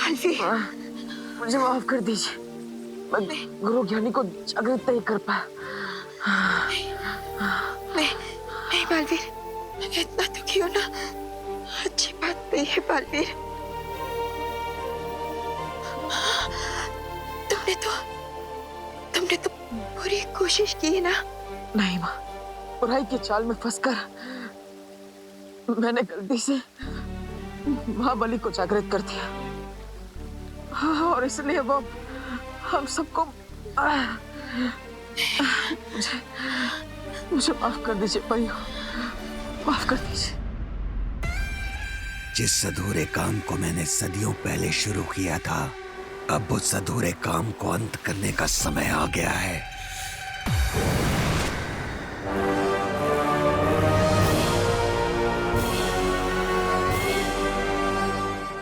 बालवीर, मुझे माफ कर दीजिए, मैं गुरु ज्ञानी को जागृत नहीं कर पाया। नहीं बालवीर, इतना दुखी हो ना अच्छी बात नहीं है बालवीर। तुमने तो पूरी कोशिश की है ना। नहीं माँ, बुराई की चाल में फंसकर मैंने गलती से महाबली को जागृत कर दिया। हाँ, और इसलिए वो हम सबको मुझे माफ कर दीजिए परियों, माफ कर दीजिए। जिस अधूरे काम को मैंने सदियों पहले शुरू किया था, अब उस अधूरे काम को अंत करने का समय आ गया है।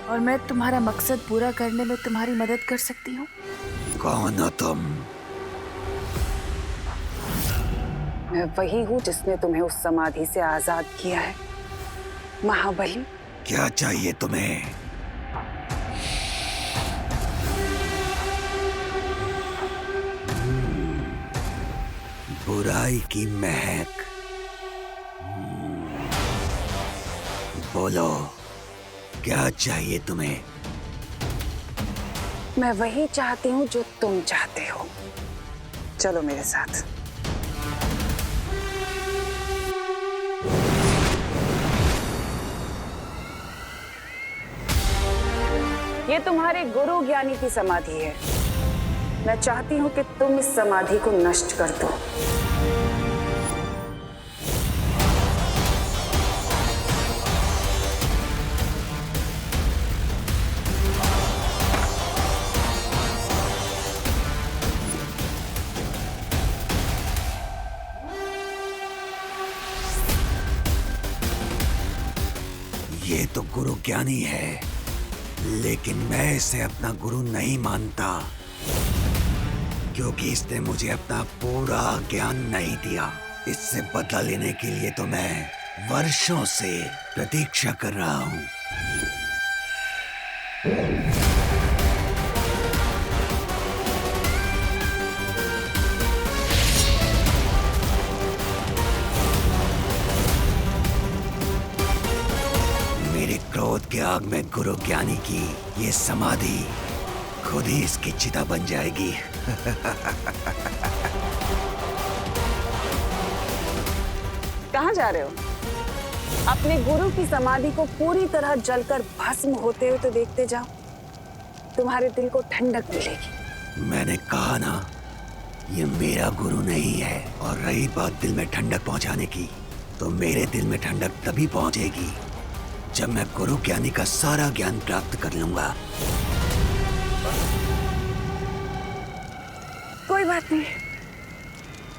और मैं तुम्हारा मकसद पूरा करने में तुम्हारी मदद कर सकती हूँ। कौन हो तुम? मैं वही हूँ जिसने तुम्हें उस समाधि से आजाद किया है, महाबली। क्या चाहिए तुम्हें? बुराई की महक। बोलो, क्या चाहिए तुम्हें? मैं वही चाहती हूँ जो तुम चाहते हो। चलो मेरे साथ। ये तुम्हारे गुरु ज्ञानी की समाधि है। मैं चाहती हूँ कि तुम इस समाधि को नष्ट कर दो। ये तो गुरु ज्ञानी है, लेकिन मैं इसे अपना गुरु नहीं मानता, क्योंकि इसने मुझे अपना पूरा ज्ञान नहीं दिया। इससे बदला लेने के लिए तो मैं वर्षों से प्रतीक्षा कर रहा हूँ। मेरे क्रोध के आग में गुरु ज्ञानी की ये समाधि खुद ही इसकी चिता बन जाएगी। कहाँ जा रहे हो? अपने गुरु की समाधि को पूरी तरह जलकर भस्म होते हुए तो देखते जाओ, तुम्हारे दिल को ठंडक मिलेगी। मैंने कहा ना, ये मेरा गुरु नहीं है। और रही बात दिल में ठंडक पहुंचाने की, तो मेरे दिल में ठंडक तभी पहुंचेगी जब मैं गुरु ज्ञानी का सारा ज्ञान प्राप्त कर लूंगा। कोई बात नहीं,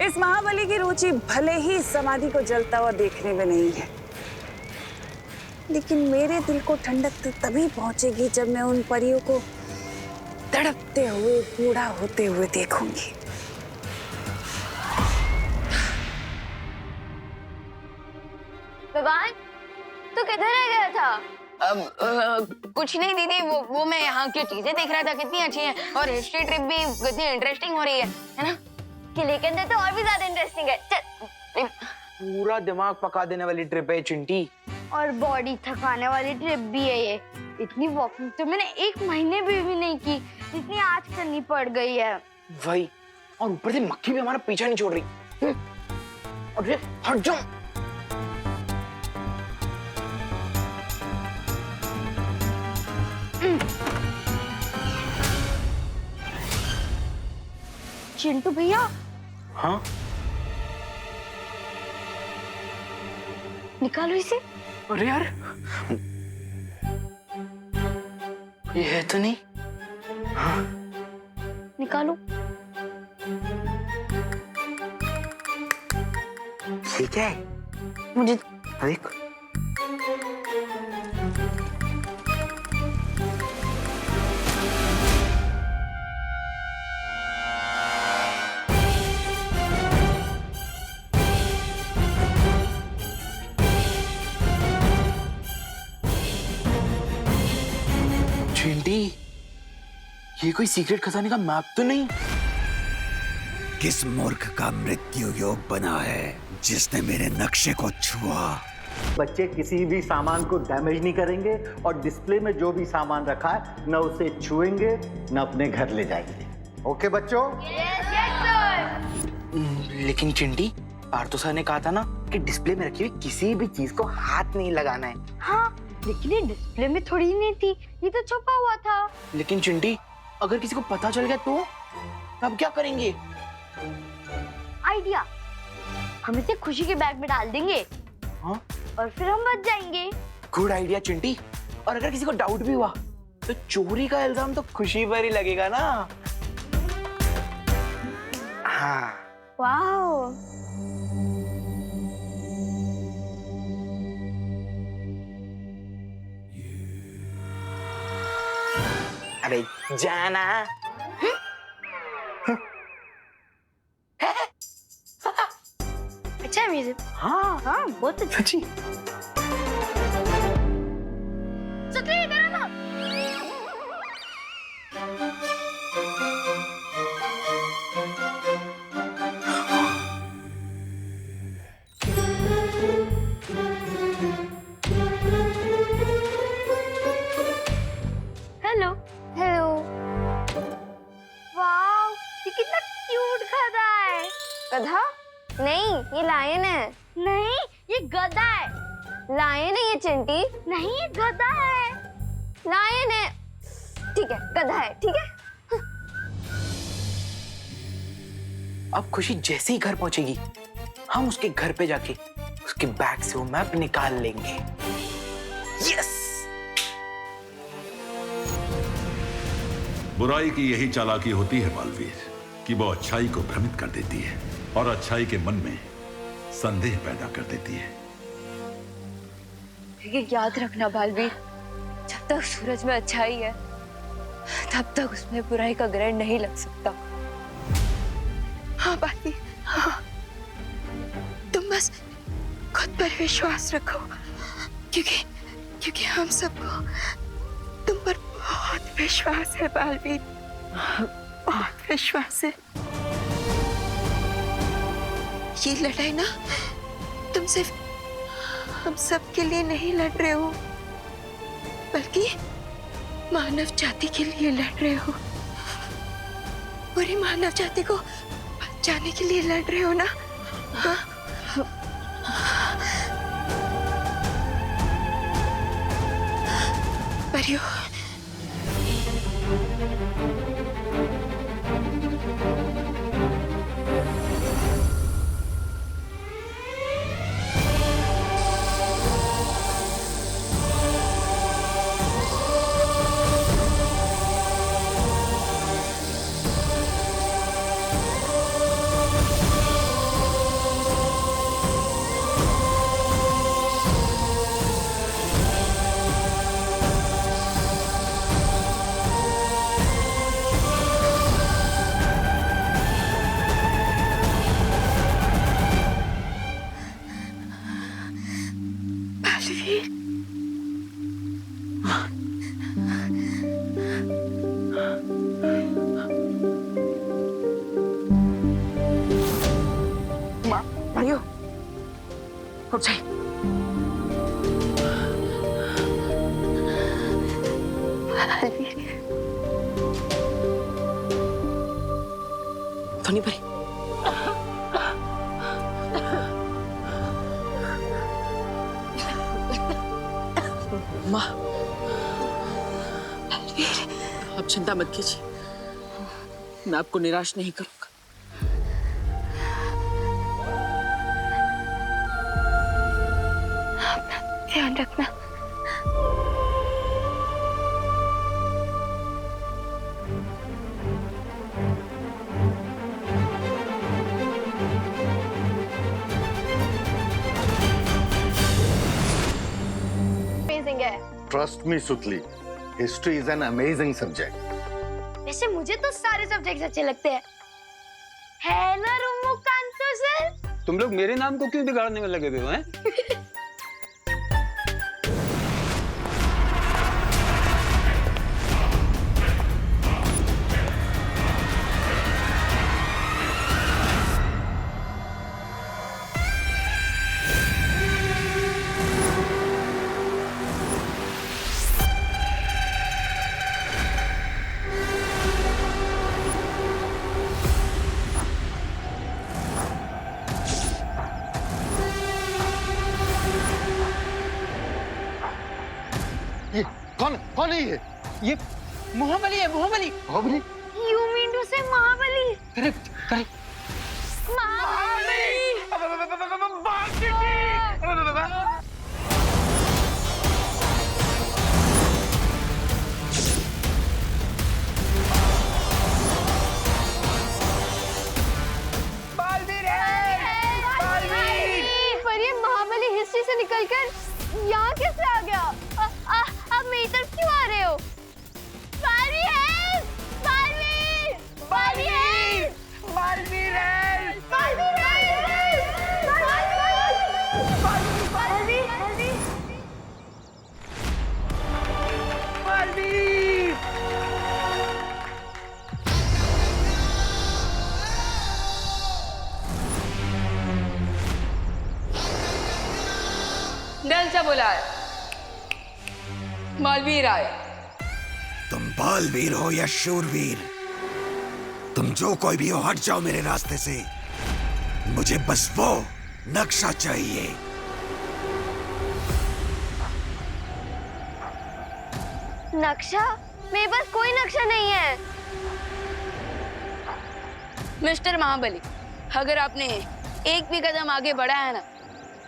इस महाबली की रुचि भले ही इस समाधि को जलता हुआ देखने में नहीं है, लेकिन मेरे दिल को ठंडक तो तभी पहुंचेगी जब मैं उन परियों को तड़पते हुए बूढ़ा होते हुए देखूंगी। भगवान, तू किधर रह गया था? कुछ नहीं दीदी, वो मैं यहाँ की चीजें देख रहा था, कितनी अच्छी हैं, और हिस्ट्री ट्रिप भी कितनी इंटरेस्टिंग हो रही है ना? किले के अंदर तो और भी ज्यादा इंटरेस्टिंग है। चल। पूरा दिमाग पका देने वाली ट्रिप है चिंटी। और बॉडी थकाने वाली ट्रिप भी है ये। इतनी वॉकिंग तो मैंने 1 महीने भी नहीं की, जितनी आज करनी पड़ गई है। वही, और ऊपर से मक्खी भी हमारा पीछा नहीं छोड़ रही। अरे हट जाओ। चिंटू भैया। हाँ, निकालो इसे। अरे यार, ये है तो नहीं। हाँ, निकालो। ठीक है, मुझे देख। चिंटी, ये कोई सीक्रेट खजाने का मैप तो नहीं? किस मूर्ख का मृत्यु योग बना है जिसने मेरे नक्शे को छुआ? बच्चे किसी भी सामान को डैमेज नहीं करेंगे और डिस्प्ले में जो भी सामान रखा है न उसे छुएंगे न अपने घर ले जाएंगे। ओके बच्चों? लेकिन चिंटी, पार्थो सर ने कहा था ना कि डिस्प्ले में रखी हुई किसी भी चीज को हाथ नहीं लगाना है। हाँ, लेकिन ये डिस्प्ले में थोड़ी ही नहीं थी, ये तो छुपा हुआ था। लेकिन चिंटी, अगर किसी को पता चल गया तो तब क्या करेंगे? आइडिया, हम इसे खुशी के बैग में डाल देंगे। हाँ? और फिर हम बच जाएंगे। Good idea Chinti. और अगर किसी को डाउट भी हुआ तो चोरी का इल्जाम तो खुशी पर ही लगेगा ना। हाँ। वाओ। अरे जाना। अच्छा है म्यूजिक। हाँ हाँ, बहुत अच्छा। सच्ची। सक्रिय करो ना। Hello hello. वाओ, ये कितना क्यूट गधा है। गधा? नहीं, ये लायन है। नहीं, ये गधा है। लायन है ये चिंटी। नहीं, ये गधा है। लायन है। ठीक है, गधा है। ठीक है। अब खुशी जैसे ही घर पहुंचेगी हम उसके घर पे जाके उसके बैग से वो मैप निकाल लेंगे। यस। बुराई की यही चालाकी होती है बालवीर, कि वो अच्छाई को भ्रमित कर देती है और अच्छाई के मन में संदेह पैदा कर देती है। ये याद रखना बालवीर, जब तक सूरज में अच्छाई है तब तक उसमें बुराई का ग्रहण नहीं लग सकता। हाँ बालवीर, हाँ। तुम बस खुद पर विश्वास रखो, क्योंकि हम सबको तुम पर बहुत विश्वास है बालवीर, बहुत विश्वास है। ये लड़ाई ना तुम सिर्फ हम सब के लिए नहीं लड़ रहे हो, बल्कि मानव जाति के लिए लड़ रहे हो। पूरी मानव जाति को बचाने के लिए लड़ रहे हो ना? हाँ? परियो, बालवीर, भाइयों उठ जाइए। बालवीर, तो नहीं परी। माँ, आप चिंता मत कीजिए, मैं आपको निराश नहीं करूंगा। ध्यान रखना। अमेजिंग है। ट्रस्ट मी सुतली, history is an amazing subject. वैसे मुझे तो सारे सब्जेक्ट अच्छे लगते हैं, है ना रुमुकांतो सर? तुम लोग मेरे नाम को क्यों बिगाड़ने में लगे हुए हो हैं? कौन है ये? ये मोहबली है, Mohabali. Baahubali? You mean to say Mahabali? Correct correct. पर ये महाबली हिस्ट्री से निकलकर यहाँ कैसे आ गया? आप मेरी तरफ क्यों आ रहे हो? बालवीर है! बालवीर! बालवीर! बालवीर है! बालवीर है! बालवीर! बालवीर! दिल से बुलाए, बालवीर आए। तुम बालवीर हो या शूरवीर, तुम जो कोई भी हो, हट जाओ मेरे रास्ते से। मुझे बस वो नक्शा चाहिए। नक्शा? मेरे पास कोई नक्शा नहीं है। मिस्टर महाबली, अगर आपने एक भी कदम आगे बढ़ा है ना,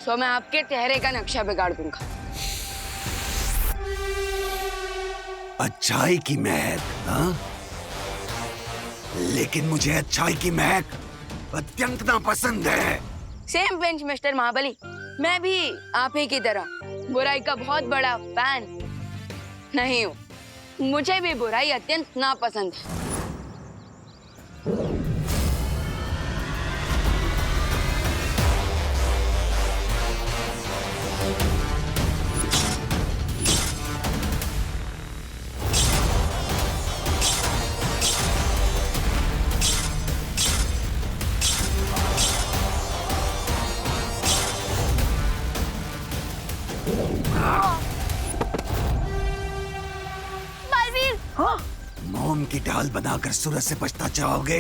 तो मैं आपके चेहरे का नक्शा बिगाड़ दूंगा। अच्छाई की महक, हाँ? लेकिन मुझे अच्छाई की महक अत्यंत नापसंद है। सेम बेंच मिस्टर महाबली, मैं भी आप ही की तरह बुराई का बहुत बड़ा फैन नहीं हूँ। मुझे भी बुराई अत्यंत नापसंद है। मोम की ढाल बनाकर सूरज से बचना चाहोगे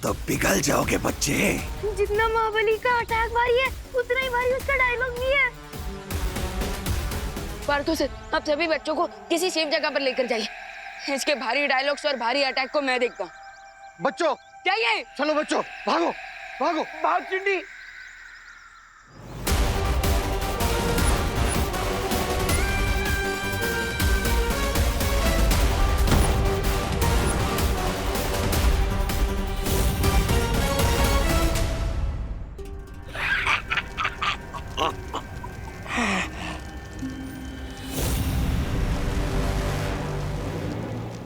तो पिघल जाओगे बच्चे। जितना महाबली का अटैक भारी है, उतना ही भारी उसका डायलॉग भी है। परतों से आप सभी बच्चों को किसी सेफ जगह पर लेकर जाइए। इसके भारी डायलॉग्स और भारी अटैक को मैं देखता हूँ। बच्चों जाइए। चलो बच्चों, भागो भागो, भाग चिंडी।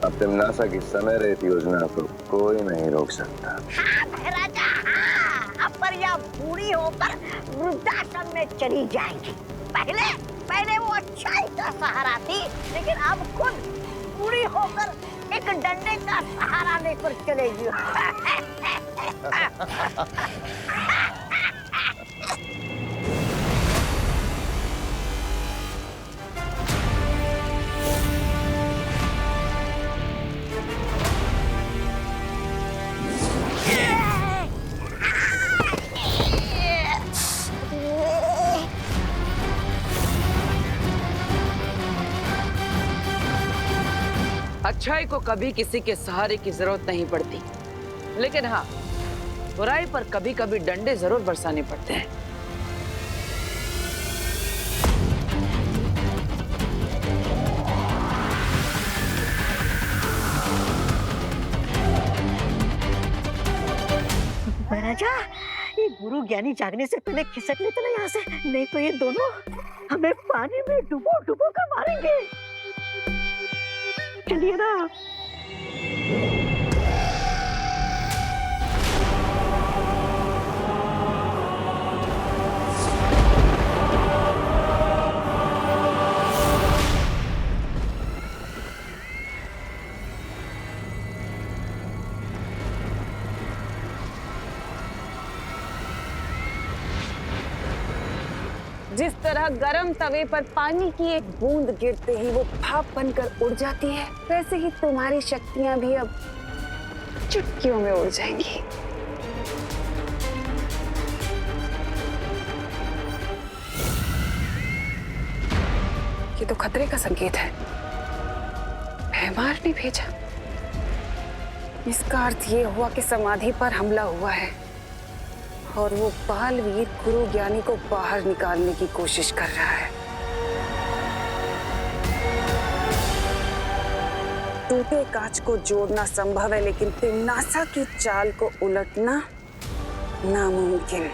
अब तिमनासा की समय रेत योजना को कोई नहीं रोक सकता। हाँ राजा, हाँ। अब पर यह बूढ़ी होकर वृद्धाश्रम में चली जाएगी। पहले वो अच्छाई का सहारा थी, लेकिन अब खुद बूढ़ी होकर एक डंडे का सहारा लेकर चलेगी। अच्छाई को कभी किसी के सहारे की जरूरत नहीं पड़ती, लेकिन हाँ, बुराई पर कभी कभी डंडे जरूर बरसाने पड़ते हैं। राजा, ये गुरु ज्ञानी जागने से पहले खिसक लेते ना यहाँ से, नहीं तो ये दोनों हमें पानी में डुबो डुबो कर मारेंगे। चलिए ना। जिस तरह गरम तवे पर पानी की एक बूंद गिरते ही वो भाप बनकर उड़ जाती है, वैसे ही तुम्हारी शक्तियां भी अब चुटकियों में उड़ जाएंगी। ये तो खतरे का संकेत है। मैं मारने भेजा? इसका अर्थ ये हुआ कि समाधि पर हमला हुआ है और वो बालवीर गुरु ज्ञानी को बाहर निकालने की कोशिश कर रहा है। टूटे कांच को जोड़ना संभव है, लेकिन तिम्नासा की चाल को उलटना नामुमकिन।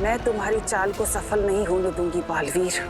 मैं तुम्हारी चाल को सफल नहीं होने दूंगी बालवीर।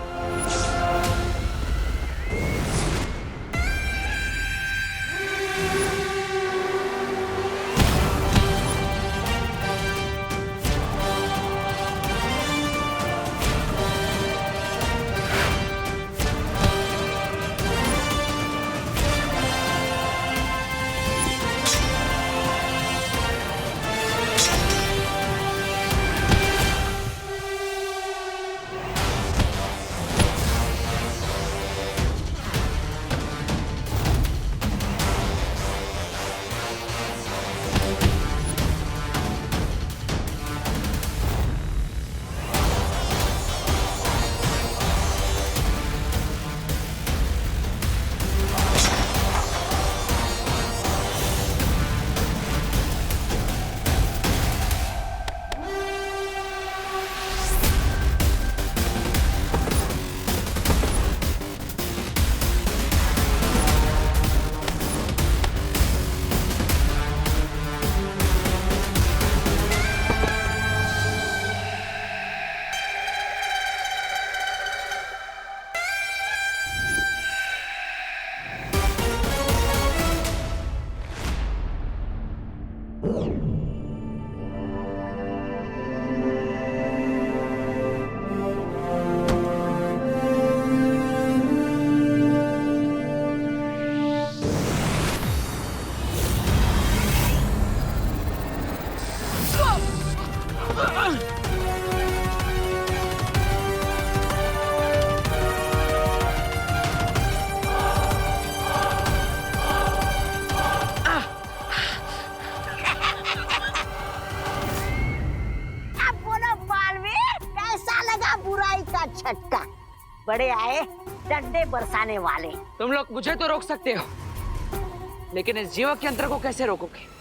छक्का। बड़े आए डंडे बरसाने वाले। तुम लोग मुझे तो रोक सकते हो, लेकिन इस जीवक यंत्र को कैसे रोकोगे?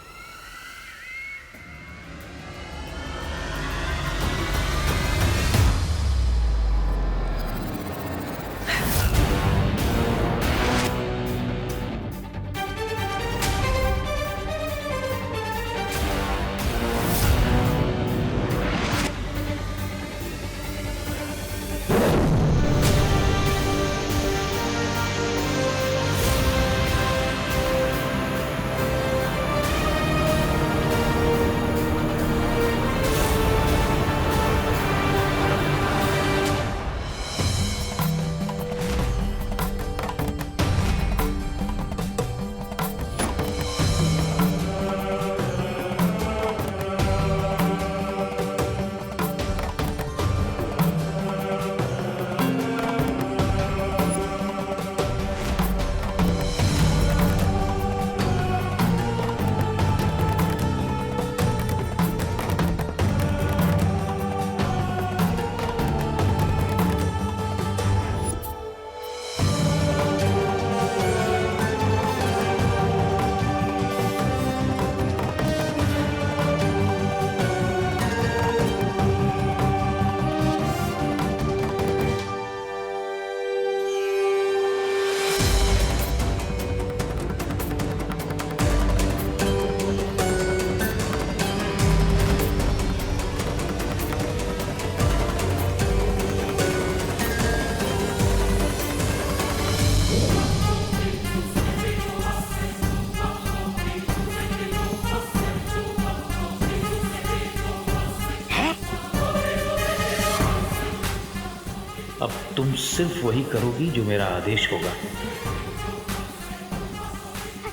अब तुम सिर्फ वही करोगी जो मेरा आदेश होगा।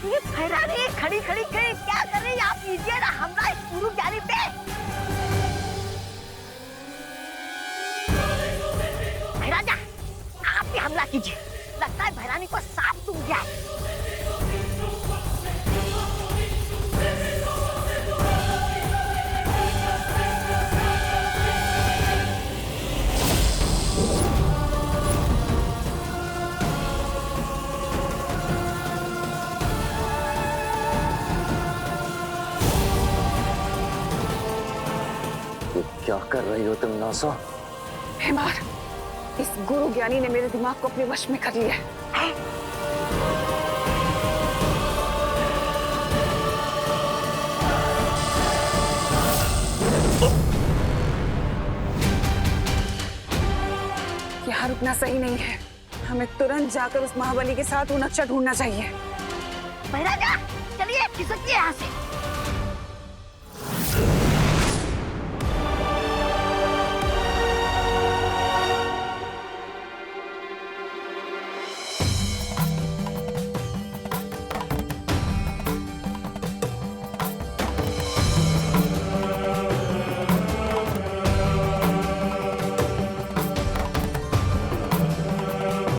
ये फहराने खड़ी खड़ी क्या कर रही हैं आप? कीजिए ना हमला इस गुरु ज्ञानी पे। भैराजा, आप भी हमला कीजिए। लगता है भैरानी को सांप सूंघ गया है। क्या कर रही हो तुम नासा? हेमार, इस गुरु ज्ञानी ने मेरे दिमाग को अपने वश में कर लिया है। यहाँ रुकना सही नहीं है। हमें तुरंत जाकर उस महाबली के साथ वो नक्शा ढूंढना चाहिए। महाराजा, चलिए खिसकिए यहाँ से।